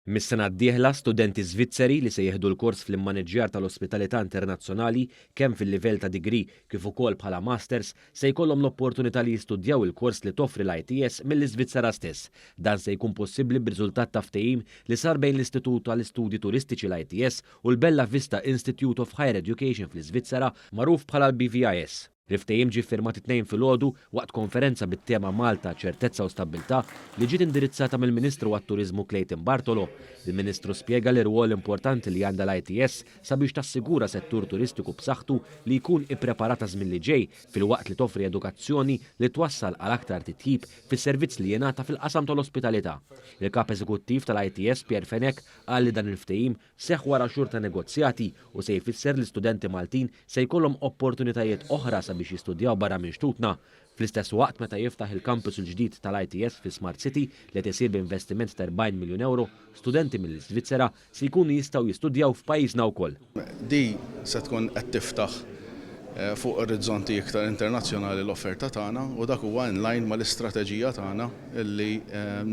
Mis-sena d-dieħla studenti Svizzeri li se jieħdu l-kors fl-immaniġġjar tal-ospitalità internazzjonali kemm fil-livell ta' degree kif ukoll bħala masters se jkollhom l-opportunità li jistudjaw il-kors li toffri l-ITS mill-Iżvizzera stess. Dan se jkun possibbli b'riżultat ta' ftehim li sar bejn l-Istitut tal-Istudji Turistiċi l-ITS u l-Bella Vista Institute of Higher Education fl-Iżvizzera magħruf bħala l-BVIS. L-ftehim ġie firmat it-tnejn filgħodu waqt konferenza bit-tema Malta ċertezza u stabbiltà li ġiet indirizzata mill-Ministru għat-Turiżmu Clayton Bartolo. Il-Ministru spjega li rwol importanti li għandha l-ITS sabiex tassigura settur turistiku b'saħħtu li jkun ippreparata żmien li ġej filwaqt li toffri edukazzjoni li twassal għal aktar titjib fis-servizz li jingħata fil-qasam tal-ospitalità. Il-kap eżekuttiv tal-ITS Pierre Fenek qal li dan il-ftehim seħħ wara xhur ta' negozjati u se jfisser li studenti Maltin se jkollhom opportunitajiet oħra biex jistudjaw barra minn xtutna. Fl-istess waqt meta jiftaħ il-campus il-ġdid tal-ITS fi Smart City li tisir b'investiment ta' 40 miljun euro, studenti mill-Iżvizzera se jkunu jistgħu jistudjaw f'pajjiżna wkoll. Di se tkun qed tiftaħ fuq orizzonti iktar internazzjonali l-offerta tagħna u dak huwa in line mal-istrateġija tagħna illi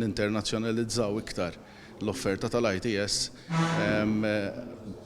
ninternazzjonalizzaw iktar l-offerta tal-ITS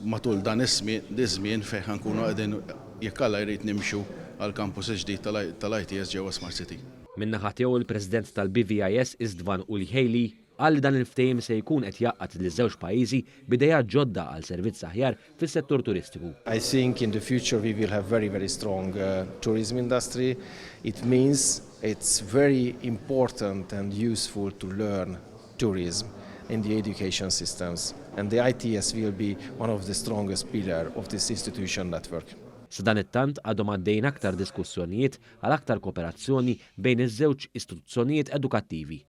matul dan iż-żmien fejn ħankunu qegħdin jekk Alla jrid nimxu għal kampus ġdid tal-ITS ġewwa Smart City. Min-naħa tiegħu il-President tal-BVIS Istvan Uli Haley qal li dan il-ftehim se jkun qed jaqqad liż-żewġ pajjiżi b'idejat ġodda għal servizz aħjar fis-settur turistiku. I think in the future we will have very strong tourism industry. It means it's very important and useful to learn tourism in the education systems, and the ITS will be one of the strongest pillar of this institution network. Sadan it-tant għadhom għaddejn aktar diskussjonijiet għal aktar kooperazzjoni bejn iż-żewġ istituzzjonijiet edukattivi.